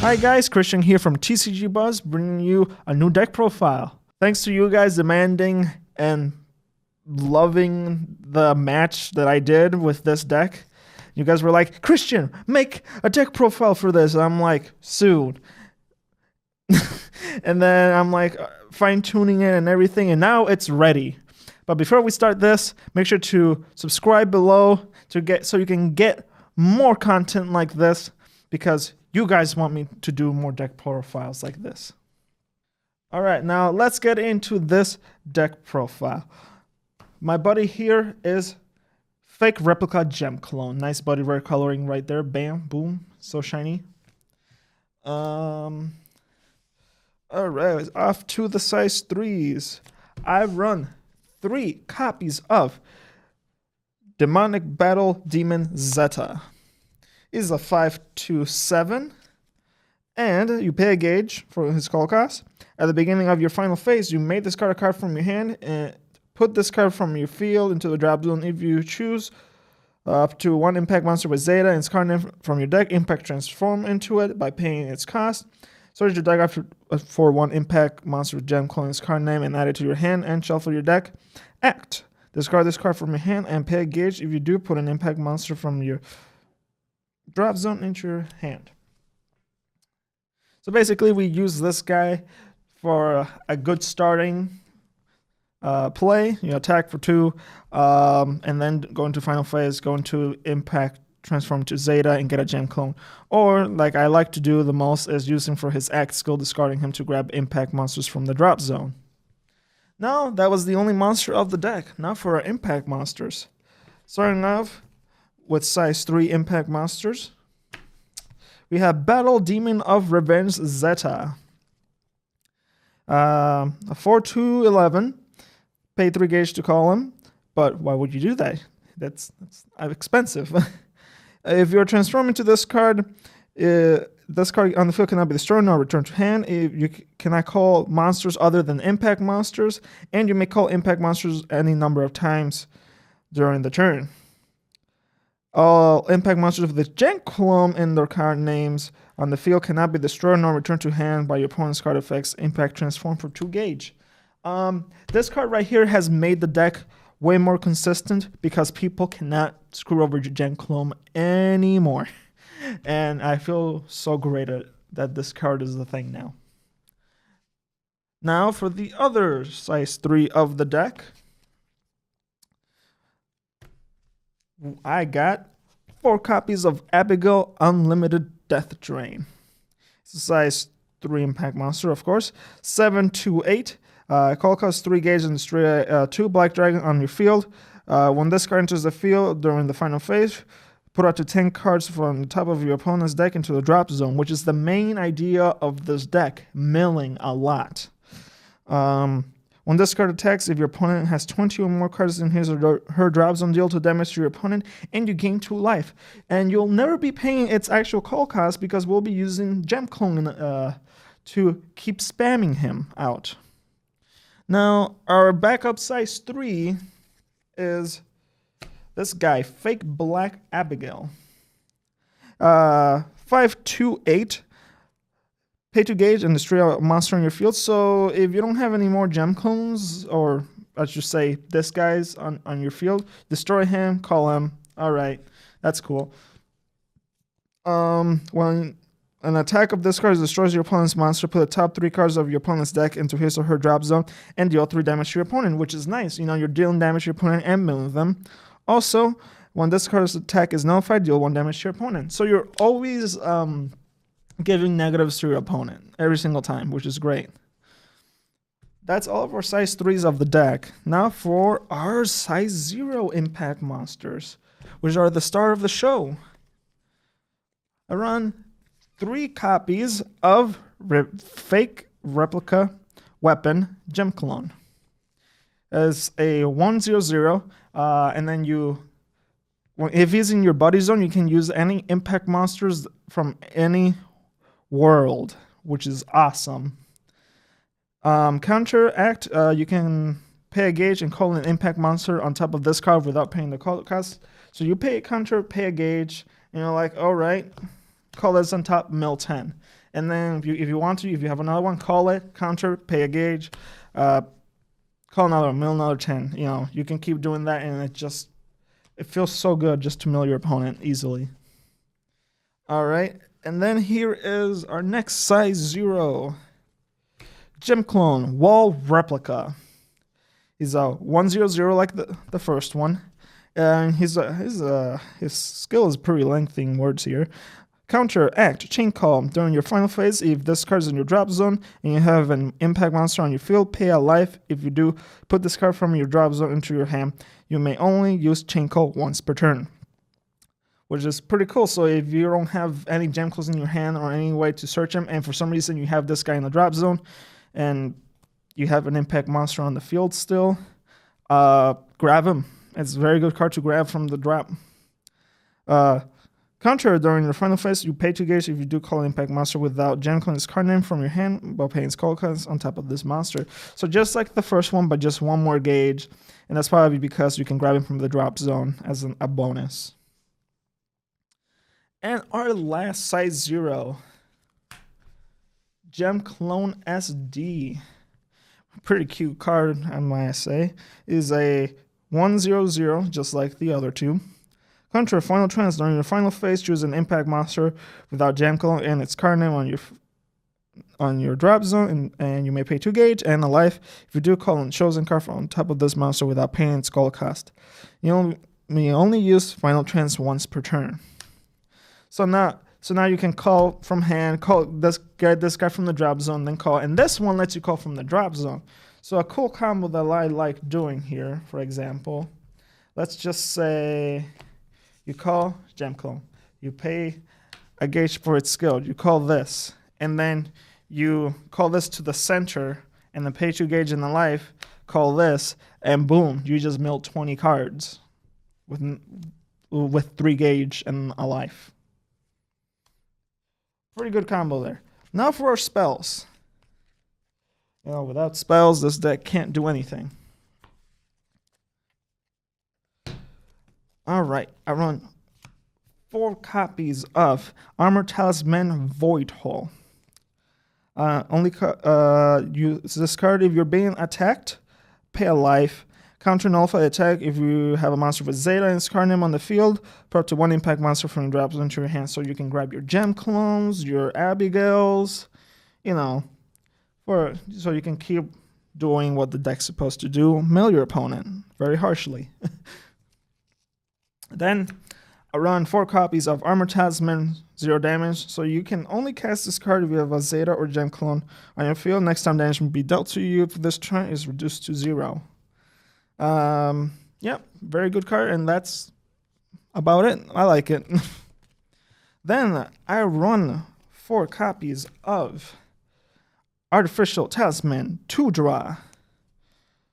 Hi guys, Christian here from TCG Buzz, bringing you a new deck profile. Thanks to you guys demanding and loving the match that I did with this deck. You guys were like, Christian, make a deck profile for this. And I'm like, soon. And then I'm like fine-tuning it and everything, and now it's ready. But before we start this, make sure to subscribe below so you can get more content like this, because you guys want me to do more deck profiles like this. All right, now let's get into this deck profile. My buddy here is fake Replica Gemclone. Nice buddy rare coloring right there. Bam, boom, so shiny. All right, off to the size 3s. I run 3 copies of Demonic Battle Demon Zetta. He's a 5/7, and you pay a gauge for his call cost. At the beginning of your final phase, you may discard a card from your hand and put this card from your field into the drop zone. If you choose up to 1 impact monster with Zeta and its card name from your deck, impact transform into it by paying its cost. Search your deck for 1 impact monster with Gemclone's card name and add it to your hand and shuffle your deck. Act. Discard this card from your hand and pay a gauge. If you do, put an impact monster from your drop zone into your hand. So basically, we use this guy for a good starting play. You attack for 2, and then go into final phase, go into impact, transform to Zeta, and get a Gemclone. Or, like I like to do the most, is using for his act skill, discarding him to grab impact monsters from the drop zone. Now, that was the only monster of the deck. Now for our impact monsters. Starting off with size 3 impact monsters, we have Battle Demon of Revenge Zetta. A 4/2/11. Pay 3 gauge to call him. But why would you do that? That's expensive. If you're transforming to this card on the field cannot be destroyed nor returned to hand. You cannot call monsters other than impact monsters, and you may call impact monsters any number of times during the turn. All impact monsters with the Gemclone in their card names on the field cannot be destroyed nor returned to hand by your opponent's card effects. Impact transform for 2 gauge. This card right here has made the deck way more consistent because people cannot screw over your Gemclone anymore. And I feel so great that this card is the thing now. Now for the other size 3 of the deck. I got 4 copies of Abygale Unlimited Death Drain. It's a size 3 impact monster, of course. 7/8. Call cost 3 gauge and destroy 2 Black Dragon on your field. When this card enters the field during the final phase, put out to 10 cards from the top of your opponent's deck into the drop zone, which is the main idea of this deck, milling a lot. When this card attacks, if your opponent has 20 or more cards in his or her drop zone, deal 2 damage to your opponent, and you gain 2 life. And you'll never be paying its actual call cost because we'll be using Gemclone to keep spamming him out. Now, our backup size 3 is this guy, Fake Black Abygale. 5/2/8. Pay 2 gauge and destroy a monster on your field. So if you don't have any more Gemclones, or I should say this guy's on your field, destroy him, call him. All right, that's cool. When an attack of this card destroys your opponent's monster, put the top 3 cards of your opponent's deck into his or her drop zone and deal 3 damage to your opponent, which is nice. You know, you're dealing damage to your opponent and milling them. Also, when this card's attack is nullified, deal 1 damage to your opponent. So you're always giving negatives to your opponent every single time, which is great. That's all of our size 3s of the deck. Now for our size 0 impact monsters, which are the star of the show. I run 3 copies of fake Replica weapon Gemclone. As a 1/0/0, and then if he's in your buddy zone, you can use any impact monsters from any world, which is awesome. Counteract, you can pay a gauge and call an impact monster on top of this card without paying the call cost. So you pay a counter, pay a gauge, and you're like, all right, call this on top, mill 10. And then if you want to, if you have another one, call it, counter, pay a gauge, call another one, mill another 10. You know, you can keep doing that, and it feels so good just to mill your opponent easily. All right, and then here is our next size 0. Gemclone, Wall Replica. He's a 1/0/0 like the first one. And his skill is pretty lengthy in words here. Counter, act, chain call. During your final phase, if this card is in your drop zone and you have an impact monster on your field, pay a life. If you do, put this card from your drop zone into your hand. You may only use chain call once per turn, which is pretty cool. So if you don't have any Gemclones in your hand or any way to search them, and for some reason you have this guy in the drop zone, and you have an impact monster on the field still, grab him. It's a very good card to grab from the drop. Counter, during your final phase, you pay 2 gauge if you do call an impact monster without Gemclone's card name from your hand, while paying call cards on top of this monster. So just like the first one, but just 1 more gauge, and that's probably because you can grab him from the drop zone as a bonus. And our last size 0, Gemclone SD. Pretty cute card, I might say. Is a 1/0/0, just like the other two. Counter, final trance. During your final phase, choose an impact monster without Gemclone and its card name on your drop zone, and you may pay 2 gauge and a life. If you do, call a chosen card on top of this monster without paying its call cost. You may only use final trance once per turn. So now you can call from hand, get this guy from the drop zone, then call. And this one lets you call from the drop zone. So a cool combo that I like doing here, for example, let's just say you call Gemclone. You pay a gauge for its skill. You call this. And then you call this to the center, and then pay 2 gauge in the life, call this, and boom, you just milled 20 cards with 3 gauge and a life. Pretty good combo there. Now for our spells. You know, without spells, this deck can't do anything. All right, I run 4 copies of Armor Talisman Void Hole. Use this card if you're being attacked, pay a life. Counter nullify attack if you have a monster with Zetta and its card name on the field. Put up to 1 impact monster from your drops into your hand, so you can grab your Gemclones, your Abygales, you know, so you can keep doing what the deck's supposed to do, mill your opponent very harshly. Then I run 4 copies of Armor Talisman, 0 damage, so you can only cast this card if you have a Zetta or Gemclone on your field. Next time damage will be dealt to you if this turn is reduced to 0. Yeah, very good card, and that's about it. I like it. Then I run 4 copies of Artificial Talisman 2-draw.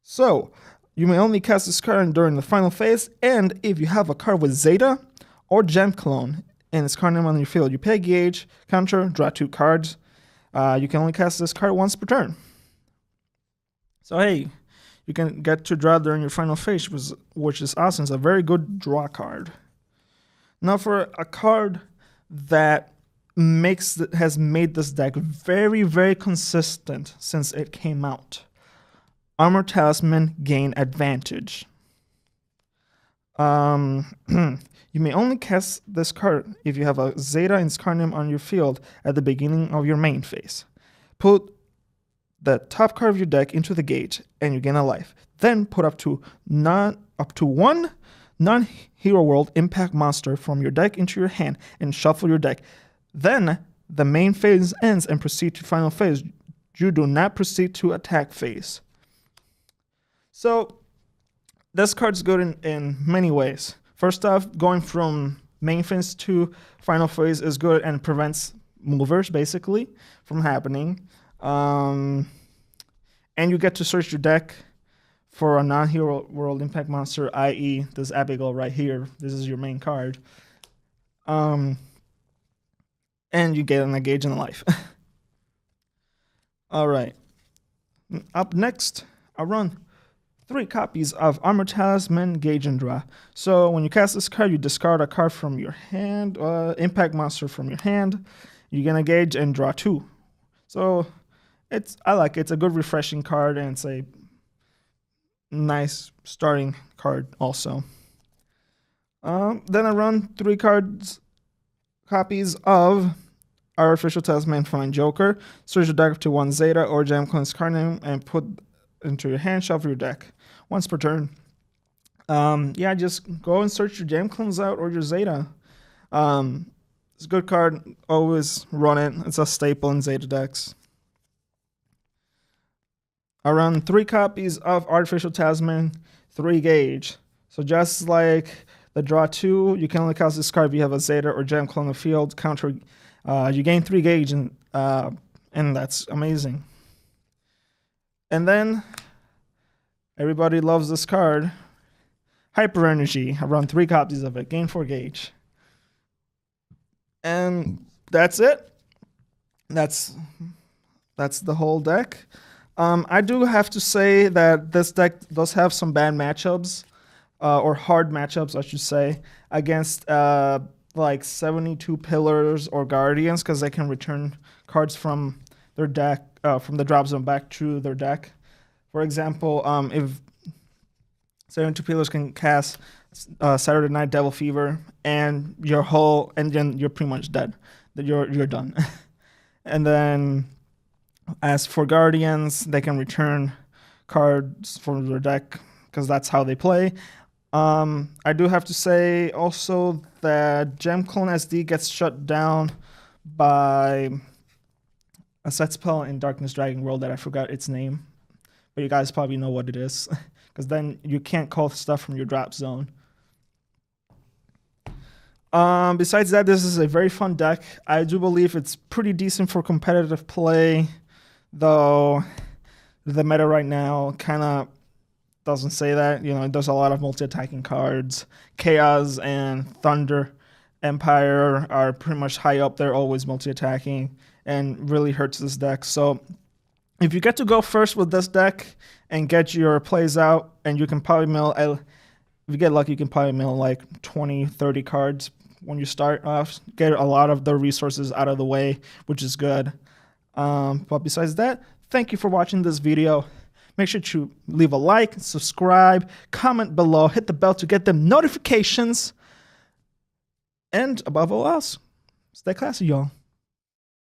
So you may only cast this card during the final phase, and if you have a card with Zetta or Gemclone and its card name on your field, you pay a gauge, counter, draw 2 cards. You can only cast this card once per turn. So hey, you can get to draw during your final phase, which is awesome. It's a very good draw card. Now for a card that has made this deck very, very consistent since it came out. Armor Talisman Gain Advantage. You may only cast this card if you have a Zetta and its card name on your field at the beginning of your main phase. Put the top card of your deck into the gauge, and you gain a life. Then put up to 1 non-hero world impact monster from your deck into your hand and shuffle your deck. Then the main phase ends and proceed to final phase. You do not proceed to attack phase. So this card's good in many ways. First off, going from main phase to final phase is good and prevents movers basically from happening. And you get to search your deck for a non-hero world impact monster, i.e. this Abygale right here. This is your main card. And you get an engage in life. All right. Up next, I run 3 copies of Armor Talisman Gauge and Draw. So when you cast this card, you discard a card from your hand, impact monster from your hand, You gain a gauge and draw 2. So I like it. It's a good refreshing card, and it's a nice starting card also. Then I run 3 copies of Artificial Talisman Fine Joker. Search your deck to 1 Zeta or Gemclone's card name and put into your hand, shuffle your deck once per turn. Yeah, just go and search your Gemclones out or your Zeta. It's a good card. Always run it. It's a staple in Zeta decks. I run 3 copies of Artificial Talisman, 3 gauge. So just like the draw 2, you can only cast this card if you have a Zeta or Gemclone on the field. Counter, you gain 3 gauge, and that's amazing. And then everybody loves this card, Hyper Energy. I run 3 copies of it, gain 4 gauge. And that's it. That's the whole deck. I do have to say that this deck does have some bad matchups, or hard matchups, I should say, against like 72 Pillars or Guardians, because they can return cards from their deck, from the drop zone back to their deck. For example, if 72 Pillars can cast Saturday Night Devil Fever, and then you're pretty much dead. You're done. And then, as for Guardians, they can return cards from their deck because that's how they play. I do have to say also that Gemclone SD gets shut down by a set spell in Darkness Dragon World that I forgot its name, but you guys probably know what it is, because then you can't call stuff from your drop zone. Besides that, this is a very fun deck. I do believe it's pretty decent for competitive play, though the meta right now kind of doesn't say that. You know, there's a lot of multi-attacking cards. Chaos and Thunder Empire are pretty much high up there, always multi-attacking, and really hurts this deck. So if you get to go first with this deck and get your plays out, and you can probably mill, if you get lucky, you can probably mill like 20, 30 cards when you start off. Get a lot of the resources out of the way, which is good. But besides that, thank you for watching this video. Make sure to leave a like, subscribe, comment below, hit the bell to get them notifications. And above all else, stay classy, y'all.